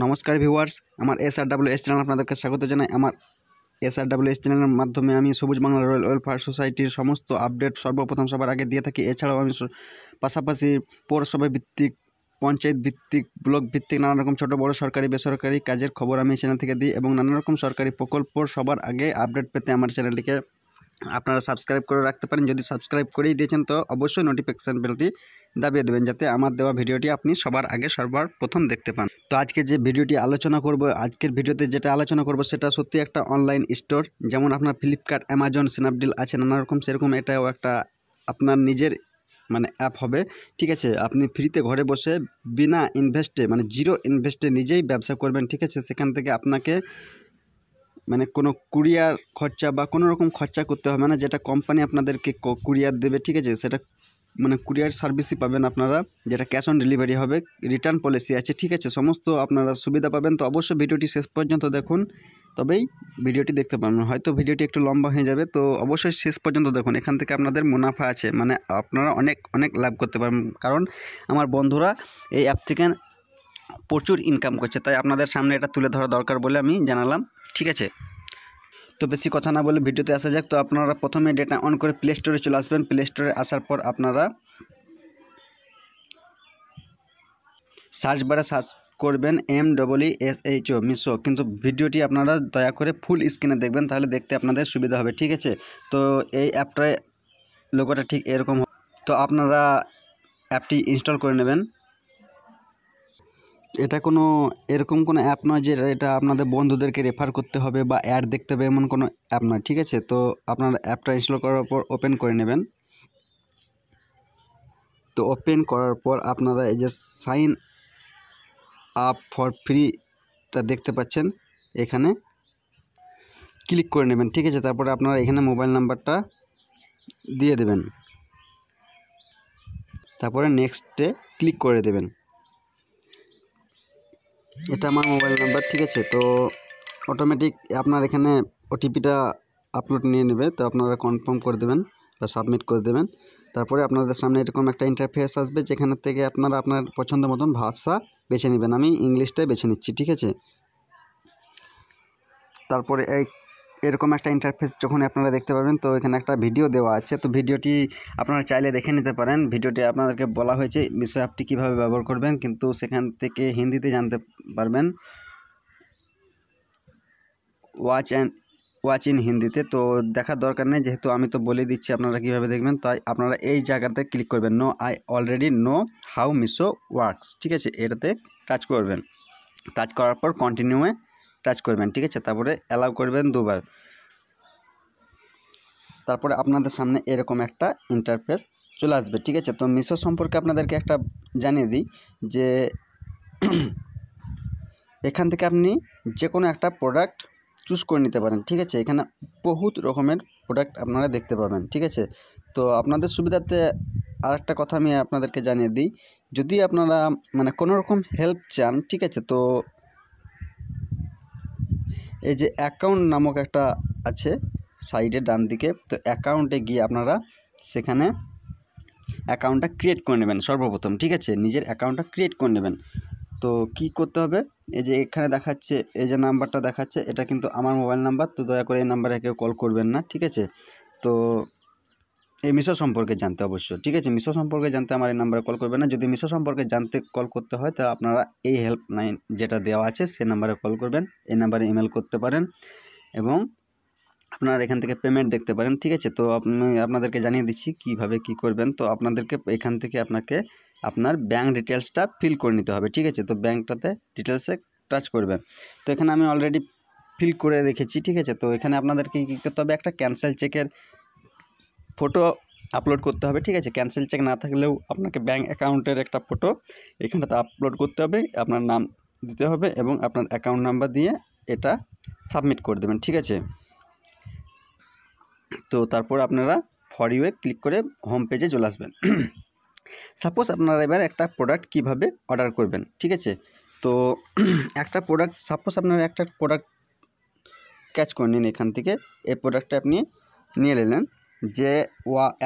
नमस्कार ভিউয়ার্স আমার SRWS channel আপনাদেরকে স্বাগত জানাই। আমার SRWS চ্যানেলের মাধ্যমে আমি সবুজ বাংলা রয়্যাল ওয়েলফেয়ার সোসাইটির সমস্ত আপডেট সর্বপ্রথম সবার আগে দিয়ে থাকি। এছাড়াও আমি পাশাপাশি পৌরসভা ভিত্তিক, পঞ্চায়েত ভিত্তিক, ব্লক ভিত্তিক নানা রকম ছোট বড় সরকারি বেসরকারি কাজের খবর আমি চ্যানেল থেকে দিই এবং নানা রকম সরকারি প্রকল্পর সবার আগে আপডেট পেতে আমার চ্যানেলটিকে আপনারা সাবস্ক্রাইব করে রাখতে পারেন। যদি সাবস্ক্রাইব করেই দিয়েছেন তো অবশ্যই নোটিফিকেশান বেলটি দাবিয়ে দেবেন যাতে আমার দেওয়া ভিডিওটি আপনি সবার আগে সবার প্রথম দেখতে পান। তো আজকে যে ভিডিওটি আলোচনা করব, আজকের ভিডিওতে যেটা আলোচনা করব সেটা সত্যি একটা অনলাইন স্টোর। যেমন আপনার ফ্লিপকার্ট, অ্যামাজন, স্ন্যাপডিল আছে নানা রকম, সেরকম এটাও একটা আপনার নিজের অ্যাপ হবে। ঠিক আছে, আপনি ফ্রিতে ঘরে বসে বিনা ইনভেস্টে জিরো ইনভেস্টে নিজেই ব্যবসা করবেন। ঠিক আছে, সেখান থেকে আপনাকে কোনো কুরিয়ার খরচা বা কোনো রকম খরচা করতে হবে না, যেটা কোম্পানি আপনাদেরকে কুরিয়ার দেবে। ঠিক আছে, সেটা কুরিয়ার সার্ভিসই পাবেন আপনারা, যেটা ক্যাশ অন ডেলিভারি হবে, রিটার্ন পলিসি আছে। ঠিক আছে, সমস্ত আপনারা সুবিধা পাবেন। তো অবশ্যই ভিডিওটি শেষ পর্যন্ত দেখুন, তবেই ভিডিওটি দেখতে পাবেন। হয়তো ভিডিওটি একটু লম্বা হয়ে যাবে, তো অবশ্যই শেষ পর্যন্ত দেখুন। এখান থেকে আপনাদের মুনাফা আছে, আপনারা অনেক অনেক লাভ করতে পারবেন, কারণ আমার বন্ধুরা এই অ্যাপ থেকে প্রচুর ইনকাম করছে, তাই আপনাদের সামনে এটা তুলে ধরা দরকার বলে আমি জানালাম। ঠিক আছে, তো বেশি কথা না বলে ভিডিওতে আসা যাক। তো আপনারা প্রথমে ডেটা অন করে প্লে স্টোরে চলে আসবেন। প্লে স্টোরে আসার পর আপনারা সার্চ বারে সার্চ করবেন MSSHO মিশো, কিন্তু ভিডিওটি আপনারা দয়া করে ফুল স্ক্রিনে দেখবেন, তাহলে দেখতে আপনাদের সুবিধা হবে। ঠিক আছে, তো এই অ্যাপটায় লোগোটা ঠিক এরকম। তো আপনারা অ্যাপটি ইনস্টল করে নেবেন। এটা এরকম কোনো অ্যাপ নয় যে এটা আপনাদের বন্ধুদেরকে রেফার করতে হবে বা অ্যাড দেখতে হবে, এমন কোনো অ্যাপ নয়। ঠিক আছে, তো আপনারা অ্যাপটা ইনস্টল করার পর ওপেন করে নেবেন। তো ওপেন করার পর আপনারা এই যে সাইন আপ ফর ফ্রিটা দেখতে পাচ্ছেন, এখানে ক্লিক করে নেবেন। ঠিক আছে, তারপরে আপনারা এখানে মোবাইল নাম্বারটা দিয়ে দেবেন, তারপরে নেক্সটে ক্লিক করে দেবেন। এটা আমার মোবাইল নাম্বার। ঠিক আছে, তো অটোমেটিক আপনার এখানে ওটিপিটা আপলোড নিয়ে নেবে, তো আপনারা কনফার্ম করে দেবেন বা সাবমিট করে দেবেন। তারপরে আপনাদের সামনে এরকম একটা ইন্টারফেস আসবে, যেখান থেকে আপনারা আপনার পছন্দ মতন ভাষা বেছে নেবেন। আমি ইংলিশটাই বেছে নিচ্ছি। ঠিক আছে, তারপরে এরকম একটা ইন্টারফেস যখন আপনারা দেখতে পাবেন, তো এখানে একটা ভিডিও দেওয়া আছে। তো ভিডিওটি আপনারা চাইলে দেখে নিতে পারেন। ভিডিওটি আপনাদেরকে বলা হয়েছে মিশো অ্যাপটি কীভাবে ব্যবহার করবেন, কিন্তু সেখান থেকে হিন্দিতে জানতে পারবেন, ওয়াচ ইন হিন্দিতে। তো দেখার দরকার নেই, যেহেতু আমি তো বলে দিচ্ছি আপনারা কীভাবে দেখবেন। তাই আপনারা এই জায়গাতে ক্লিক করবেন, no I already know how Meesho works. ঠিক আছে, এটাতে টাচ করবেন। টাচ করার পর কন্টিনিউয়ে টাচ করবেন। ঠিক আছে, তারপরে অ্যালাউ করবেন দুবার। তারপরে আপনাদের সামনে এরকম একটা ইন্টারফেস চলে আসবে। ঠিক আছে, তো মিশো সম্পর্কে আপনাদেরকে একটা জানিয়ে দিই যে এখান থেকে আপনি যে কোনো একটা প্রোডাক্ট চুজ করে নিতে পারেন। ঠিক আছে, এখানে বহুত রকমের প্রোডাক্ট আপনারা দেখতে পাবেন। ঠিক আছে, তো আপনাদের সুবিধার্থে আরেকটা কথা আমি আপনাদেরকে জানিয়ে দিই, যদি আপনারা কোনো রকম হেল্প চান, ঠিক আছে, তো এই যে অ্যাকাউন্ট নামক একটা আছে সাইডে ডান দিকে, তো অ্যাকাউন্টে গিয়ে আপনারা সেখানে অ্যাকাউন্টটা ক্রিয়েট করে নেবেন সর্বপ্রথম। ঠিক আছে, নিজের অ্যাকাউন্টটা ক্রিয়েট করে নেবেন। তো কি করতে হবে, এই যে এখানে দেখাচ্ছে, এই যে নাম্বারটা দেখাচ্ছে, এটা কিন্তু আমার মোবাইল নাম্বার, তো দয়া করে এই নাম্বারে কেউ কল করবেন না। ঠিক আছে, তো এই মিশো সম্পর্কে জানতে অবশ্যই, ঠিক আছে, মিশো সম্পর্কে জানতে আমার এই নাম্বারে কল করবেন না। যদি মিশো সম্পর্কে জানতে কল করতে হয়, তো আপনারা এই হেল্পলাইন যেটা দেওয়া আছে সে নাম্বারে কল করবেন। এই নাম্বারে ইমেল করতে পারেন এবং আপনারা এখান থেকে পেমেন্ট দেখতে পারেন। ঠিক আছে, তো আমি আপনাদেরকে জানিয়ে দিচ্ছি কিভাবে কি করবেন। তো আপনাদেরকে এখান থেকে আপনার ব্যাঙ্ক ডিটেলসটা ফিল করে নিতে হবে। ঠিক আছে, তো ব্যাঙ্কটাতে ডিটেলসে টাচ করবেন। তো এখানে আমি অলরেডি ফিল করে রেখেছি। ঠিক আছে, তো এখানে আপনাদেরকে কী করতে হবে, একটা ক্যান্সেল চেকের ফটো আপলোড করতে হবে। ঠিক আছে, ক্যান্সেল চেক না থাকলেও আপনাকে ব্যাঙ্ক অ্যাকাউন্টের একটা ফটো এখানটাতে আপলোড করতে হবে, আপনার নাম দিতে হবে এবং আপনার অ্যাকাউন্ট নাম্বার দিয়ে এটা সাবমিট করে দেবেন। ঠিক আছে, তো তারপর আপনারা ফর ইউয়ে ক্লিক করে হোম পেজে চলে আসবেন। সাপোজ আপনারা এবার একটা প্রোডাক্ট কিভাবে অর্ডার করবেন। ঠিক আছে, তো একটা প্রোডাক্ট, সাপোজ আপনারা একটা প্রোডাক্ট ক্যাচ করে নিন এখান থেকে। এই প্রোডাক্টটা আপনি নিয়ে নিলেন যে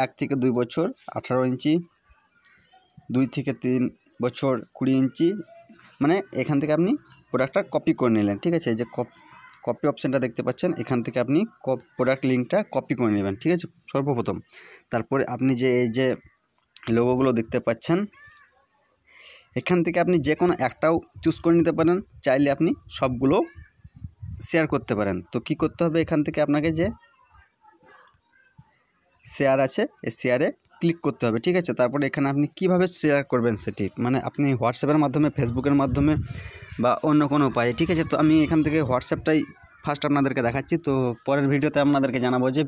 1 থেকে 2 বছর 18 ইঞ্চি, 2 থেকে 3 বছর 20 ইঞ্চি, এখান থেকে আপনি প্রোডাক্টটা কপি করে নিলেন, ঠিক আছে। এই যে কপি অপশানটা দেখতে পাচ্ছেন, এখান থেকে আপনি প্রোডাক্ট লিঙ্কটা কপি করে নেবেন, ঠিক আছে, সর্বপ্রথম। তারপরে আপনি যে এই যে লোগোগুলো দেখতে পাচ্ছেন, এখান থেকে আপনি যে কোনো একটাও চুজ করে নিতে পারেন, চাইলে আপনি সবগুলো শেয়ার করতে পারেন। তো কি করতে হবে, এখান থেকে আপনাকে যে শেয়ার আছে এই শেয়ারে ক্লিক করতে হবে, ঠিক আছে। তারপরে এখানে আপনি কিভাবে শেয়ার করবেন সেটি, মানে আপনি হোয়াটসঅ্যাপের মাধ্যমে, ফেসবুকের মাধ্যমে বা অন্য কোনো উপায়ে, ঠিক আছে। তো আমি এখান থেকে হোয়াটসঅ্যাপটাই ফার্স্ট আপনাদেরকে দেখাচ্ছি। তো পরের ভিডিওতে আপনাদেরকে জানাবো যে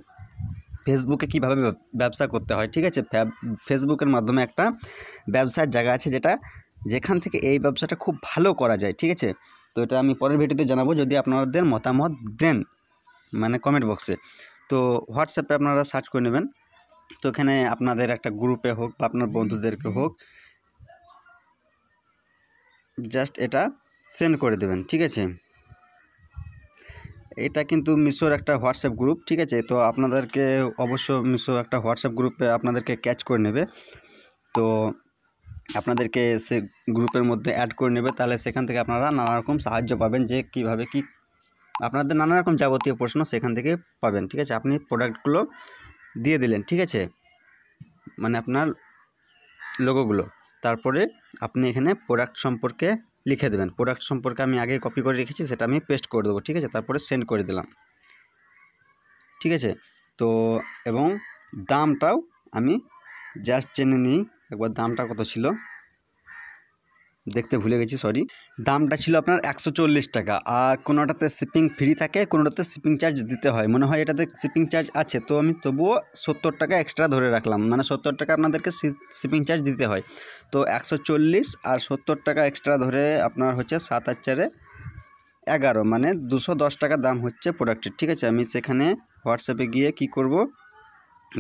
ফেসবুকে কীভাবে ব্যবসা করতে হয়, ঠিক আছে। ফেসবুকের মাধ্যমে একটা ব্যবসার জায়গা আছে যেখান থেকে এই ব্যবসাটা খুব ভালো করা যায়, ঠিক আছে। তো এটা আমি পরের ভিডিওতে জানাবো, যদি আপনাদের মতামত দেন মানে কমেন্ট বক্সে। তো হোয়াটসঅ্যাপে আপনারা সার্চ করে নেবেন। তো এখানে আপনাদের একটা গ্রুপে হোক বা আপনার বন্ধুদেরকে হোক, জাস্ট এটা সেন্ড করে দেবেন, ঠিক আছে। এটা কিন্তু মিশোর একটা হোয়াটসঅ্যাপ গ্রুপ, ঠিক আছে। তো আপনাদেরকে অবশ্য মিশো একটা হোয়াটসঅ্যাপ গ্রুপে আপনাদেরকে ক্যাচ করে নেবে। তো আপনাদেরকে সে গ্রুপের মধ্যে অ্যাড করে নেবে, তাহলে সেখান থেকে আপনারা নানা রকম সাহায্য পাবেন, যে কীভাবে কি আপনাদের নানা রকম যাবতীয় প্রশ্ন সেখান থেকে পাবেন, ঠিক আছে। আপনি প্রোডাক্টগুলো দিয়ে দিলেন, ঠিক আছে, মানে আপনার লোগোগুলো। তারপরে আপনি এখানে প্রোডাক্ট সম্পর্কে লিখে দেবেন। প্রোডাক্ট সম্পর্কে আমি আগে কপি করে রেখেছি, সেটা আমি পেস্ট করে দেবো, ঠিক আছে। তারপরে সেন্ড করে দিলাম, ঠিক আছে। তো এবং দামটাও আমি জাস্ট জেনে নিই একবার, দামটা কত ছিল দেখতে ভুলে গেছি, সরি। দামটা ছিল আপনার 140 টাকা। আর কোনোটাতে শিপিং ফ্রি থাকে, কোনোটাতে শিপিং চার্জ দিতে হয়। মনে হয় এটাতে শিপিং চার্জ আছে, তো আমি তবুও 70 টাকা এক্সট্রা ধরে রাখলাম, মানে 70 টাকা আপনাদেরকে শিপিং চার্জ দিতে হয়। তো 140 আর 70 টাকা এক্সট্রা ধরে আপনার হচ্ছে 7 আর 4 11, মানে 210 টাকা দাম হচ্ছে প্রোডাক্টের, ঠিক আছে। আমি সেখানে হোয়াটসঅ্যাপে গিয়ে কি করব,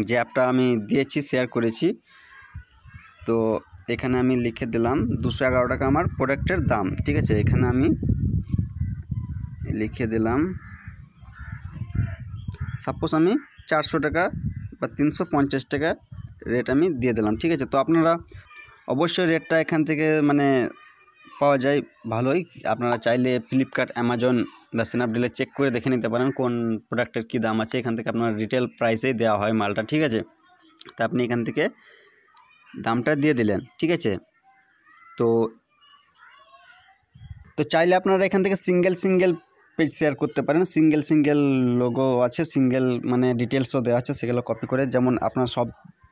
যে অ্যাপটা আমি দিয়েছি, শেয়ার করেছি, তো এখানে আমি লিখে দিলাম 211 টাকা আমার প্রোডাক্টের দাম, ঠিক আছে। এখানে আমি লিখে দিলাম, সাপোজ আমি 400 টাকা বা 350 টাকা রেট আমি দিয়ে দিলাম, ঠিক আছে। তো আপনারা অবশ্যই রেটটা এখান থেকে মানে পাওয়া যায় ভালোই। আপনারা চাইলে ফ্লিপকার্ট, অ্যামাজন বা স্ন্যাপডিলে চেক করে দেখে নিতে পারেন কোন প্রোডাক্টের কী দাম আছে। এখান থেকে আপনার রিটেল প্রাইসেই দেওয়া হয় মালটা, ঠিক আছে। তো আপনি এখান থেকে দামটা দিয়ে দিলেন, ঠিক আছে। তো চাইলে আপনারা এখান থেকে সিঙ্গেল পেজ শেয়ার করতে পারেন। সিঙ্গেল লোগো আছে, সিঙ্গেল মানে ডিটেলসও দেওয়া আছে, সেগুলো কপি করে, যেমন আপনার সব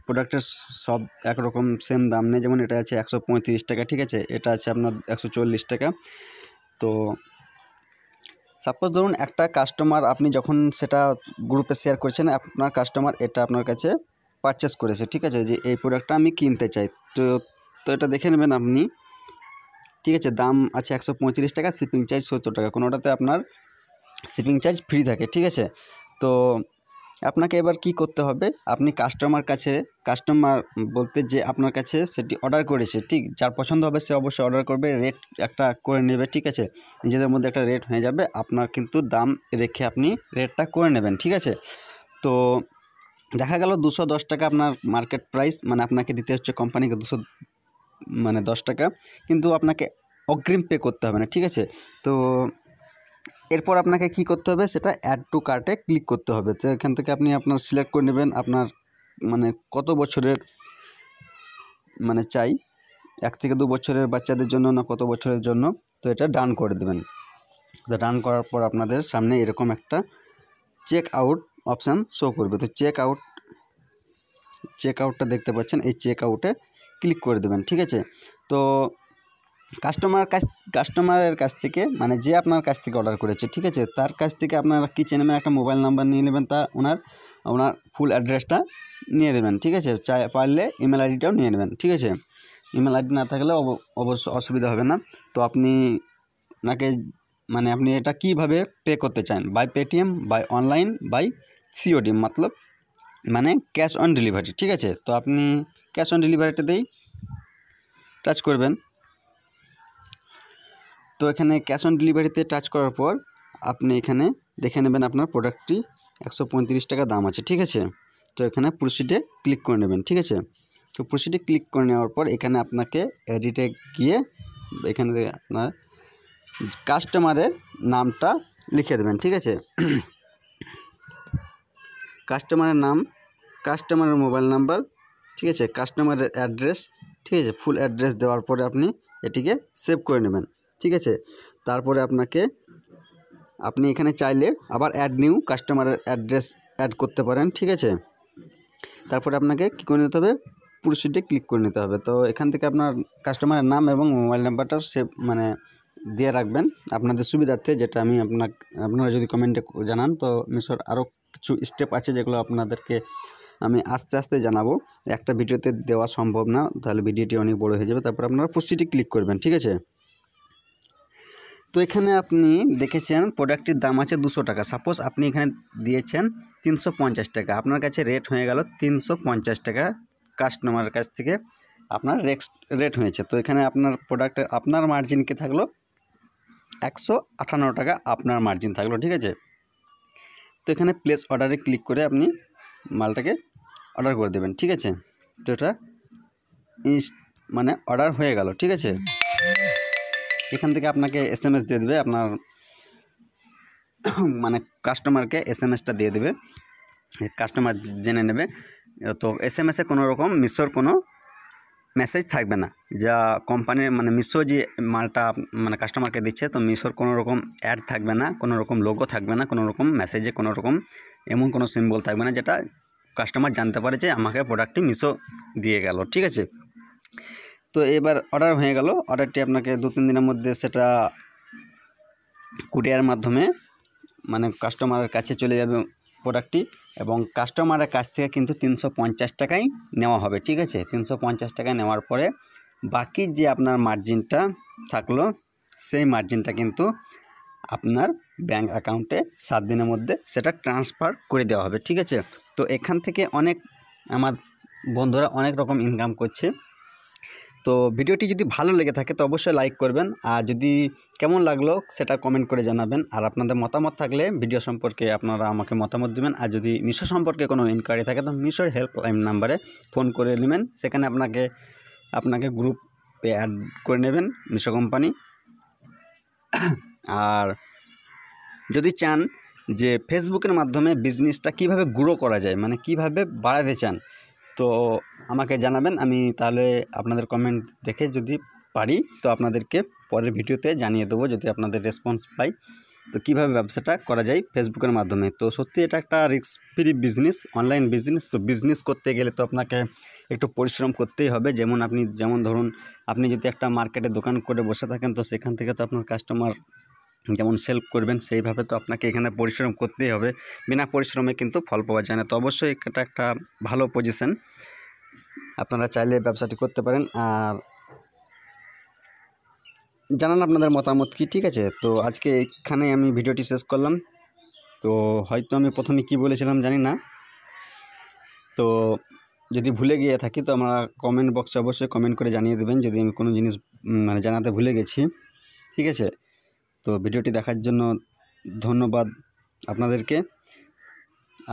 প্রোডাক্টের সব একরকম সেম দাম নেই। যেমন এটা আছে 135 টাকা, ঠিক আছে, এটা আছে আপনার 140 টাকা। তো সাপোজ ধরুন একটা কাস্টমার, আপনি যখন সেটা গ্রুপে শেয়ার করছেন, আপনার কাস্টমার এটা আপনার কাছে পারচেস করেছে, ঠিক আছে, যে এই প্রোডাক্টটা আমি কিনতে চাই। তো এটা দেখে নেবেন আপনি, ঠিক আছে। দাম আছে 135 টাকা, শিপিং চার্জ 70 টাকা, কোনোটাতে আপনার শিপিং চার্জ ফ্রি থাকে, ঠিক আছে। তো আপনাকে এবার কি করতে হবে, আপনি কাস্টমার বলতে যে আপনার কাছে সেটি অর্ডার করেছে, ঠিক, যার পছন্দ হবে সে অবশ্যই অর্ডার করবে, রেট একটা করে নেবে, ঠিক আছে। নিজেদের মধ্যে একটা রেট হয়ে যাবে, আপনার কিন্তু দাম রেখে আপনি রেটটা করে নেবেন, ঠিক আছে। তো দেখা গেল 210 টাকা আপনার মার্কেট প্রাইস, মানে আপনাকে দিতে হচ্ছে কোম্পানিকে 210 টাকা, কিন্তু আপনাকে অগ্রিম পে করতে হবে না, ঠিক আছে। তো এরপর আপনাকে কি করতে হবে, সেটা অ্যাড টু কার্টে ক্লিক করতে হবে। তো এখান থেকে আপনি আপনার সিলেক্ট করে নেবেন আপনার মানে কত বছরের মানে চাই, 1 থেকে 2 বছরের বাচ্চাদের জন্য না কত বছরের জন্য। তো এটা ডান করে দেবেন। তো ডান করার পর আপনাদের সামনে এরকম একটা চেক আউট অপশান শো করবে। তো চেক আউটটা দেখতে পাচ্ছেন, এই চেক আউটে ক্লিক করে দেবেন, ঠিক আছে। তো কাস্টমারের কাছ থেকে, মানে যে আপনার কাছ থেকে অর্ডার করেছে, ঠিক আছে, তার কাছ থেকে আপনারা কি চেয়ে নেবেন, একটা মোবাইল নাম্বার নিয়ে নেবেন, তা ওনার ফুল অ্যাড্রেসটা নিয়ে দেবেন, ঠিক আছে। পারলে ইমেল আইডিটাও নিয়ে নেবেন, ঠিক আছে। ইমেল আইডি না থাকলে অবশ্য অসুবিধা হবে না। তো আপনি ওনাকে মানে আপনি এটা কীভাবে পে করতে চান, by Paytm, by online, by COD, মানে ক্যাশ অন ডেলিভারি, ঠিক আছে। তো আপনি ক্যাশ অন ডেলিভারিটাতেই টাচ করবেন। তো এখানে ক্যাশ অন ডেলিভারিতে টাচ করার পর আপনি এখানে দেখে নেবেন আপনার প্রোডাক্টটি 135 টাকা দাম আছে, ঠিক আছে। তো এখানে প্রসিডে ক্লিক করে নেবেন, ঠিক আছে। তো প্রসিডে ক্লিক করে নেওয়ার পর এখানে আপনাকে এডিটে গিয়ে এখানে আপনার কাস্টমারের নামটা লিখে দেবেন, ঠিক আছে। কাস্টমারের নাম, কাস্টমারের মোবাইল নাম্বার, ঠিক আছে, কাস্টমারের অ্যাড্রেস, ঠিক আছে। ফুল অ্যাড্রেস দেওয়ার পরে আপনি এটিকে সেভ করে নেবেন, ঠিক আছে। তারপরে আপনি এখানে চাইলে আবার অ্যাড নিউ কাস্টমারের অ্যাড্রেস অ্যাড করতে পারেন, ঠিক আছে। তারপরে আপনাকে কী করে নিতে হবে, প্রসিডে ক্লিক করে নিতে হবে। তো এখান থেকে আপনার কাস্টমারের নাম এবং মোবাইল নাম্বারটা সেভ দিয়ে রাখবেন আপনাদের সুবিধার্থে, যেটা আমি আপনারা যদি কমেন্টে জানান। তো মিশোর আরও কিছু স্টেপ আছে যেগুলো আপনাদেরকে আমি আস্তে আস্তে জানাবো, একটা ভিডিওতে দেওয়া সম্ভব না, তাহলে ভিডিওটি অনেক বড় হয়ে যাবে। তারপর আপনারা প্রসিডে ক্লিক করবেন, ঠিক আছে। তো এখানে আপনি দেখেছেন প্রোডাক্টটির দাম আছে 200 টাকা। সাপোজ আপনি এখানে দিয়েছেন 350 টাকা, আপনার কাছে রেট হয়ে গেল 350 টাকা, কাস্টমারের কাছ থেকে আপনার রেট হয়েছে। তো এখানে আপনার প্রোডাক্টের আপনার মার্জিন কি থাকলো, 158 টাকা আপনার মার্জিন থাকলো, ঠিক আছে। তো এখানে প্লেস অর্ডারে ক্লিক করে আপনি মালটাকে অর্ডার করে দেবেন, ঠিক আছে। তো এটা অর্ডার হয়ে গেল, ঠিক আছে। এখান থেকে আপনাকে SMS দিয়ে দেবে, আপনার কাস্টমারকে SMSটা দিয়ে দেবে, কাস্টমার জেনে নেবে। তো SMS-এ কোনো রকম মিশোর কোনো মেসেজ থাকবে না, যা কোম্পানির মিশো যে মালটা কাস্টমারকে দিচ্ছে, তো মিশোর কোনো রকম অ্যাড থাকবে না, কোনো রকম লোগো থাকবে না, কোনো রকম মেসেজে কোনো রকম এমন কোনো সিম্বল থাকবে না যেটা কাস্টমার জানতে পারে যে আমাকে প্রোডাক্টটি মিশো দিয়ে গেল, ঠিক আছে। তো এবার অর্ডার হয়ে গেল, অর্ডারটি আপনাকে 2-3 দিনের মধ্যে সেটা কুরিয়ার মাধ্যমে কাস্টমারের কাছে চলে যাবে প্রোডাক্টটি, এবং কাস্টমারের কাছ থেকে কিন্তু 350 টাকাই নেওয়া হবে, ঠিক আছে। 350 টাকা নেওয়ার পরে বাকি যে আপনার মার্জিনটা থাকলো, সেই মার্জিনটা কিন্তু আপনার ব্যাঙ্ক অ্যাকাউন্টে 7 দিনের মধ্যে সেটা ট্রান্সফার করে দেওয়া হবে, ঠিক আছে। তো এখান থেকে আমার বন্ধুরা অনেক রকম ইনকাম করছে। তো ভিডিওটি যদি ভালো লেগে থাকে তো অবশ্যই লাইক করবেন, আর যদি কেমন লাগলো সেটা কমেন্ট করে জানাবেন। আর আপনাদের মতামত থাকলে ভিডিও সম্পর্কে আপনারা আমাকে মতামত দেবেন। আর যদি মিশো সম্পর্কে কোনো ইনকোয়ারি থাকে তো মিশোর হেল্পলাইন নাম্বারে ফোন করে নেবেন, সেখানে আপনাকে গ্রুপে অ্যাড করে নেবেন মিশো কোম্পানি। আর যদি চান যে ফেসবুকের মাধ্যমে বিজনেসটা কিভাবে গ্রো করা যায়, কিভাবে বাড়াতে চান, তো আমাকে জানাবেন। আমি তাহলে আপনাদের কমেন্ট দেখে যদি পারি তো আপনাদেরকে পরের ভিডিওতে জানিয়ে দেবো, যদি আপনাদের রেসপন্স পাই, তো কিভাবে ব্যবসাটা করা যায় ফেসবুকের মাধ্যমে। তো সত্যি এটা একটা risk free business, online business. তো বিজনেস করতে গেলে তো আপনাকে একটু পরিশ্রম করতেই হবে। যেমন ধরুন আপনি যদি একটা মার্কেটে দোকান করে বসে থাকেন, তো সেখান থেকে তো আপনার কাস্টমার যেমন সেল করবেন, সেইভাবে তো আপনাকে এখানে পরিশ্রম করতেই হবে। বিনা পরিশ্রমে কিন্তু ফল পাওয়া যায় না। তো অবশ্যই এটা একটা ভালো পজিশন, আপনারা চাইলে ব্যবসাটি করতে পারেন। আর জানান আপনাদের মতামত কি, ঠিক আছে। তো আজকে এখানে আমি ভিডিওটি শেষ করলাম। তো হয়তো আমি প্রথমে কি বলেছিলাম জানি না, তো যদি ভুলে গিয়ে থাকি তো আমরা কমেন্ট বক্সে অবশ্যই কমেন্ট করে জানিয়ে দেবেন যদি আমি কোনো জিনিস জানাতে ভুলে গেছি, ঠিক আছে। তো ভিডিওটি দেখার জন্য ধন্যবাদ আপনাদেরকে।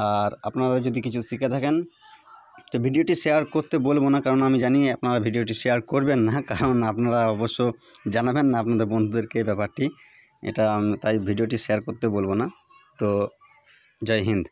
আর আপনারা যদি কিছু শিখে থাকেন তো ভিডিওটি শেয়ার করতে বলবো না, কারণ আমি জানি আপনারা ভিডিওটি শেয়ার করবেন না, কারণ আপনারা অবশ্য জানাবেন না আপনাদের বন্ধুদেরকে ব্যাপারটি, তাই ভিডিওটি শেয়ার করতে বলবো না। তো জয় হিন্দ।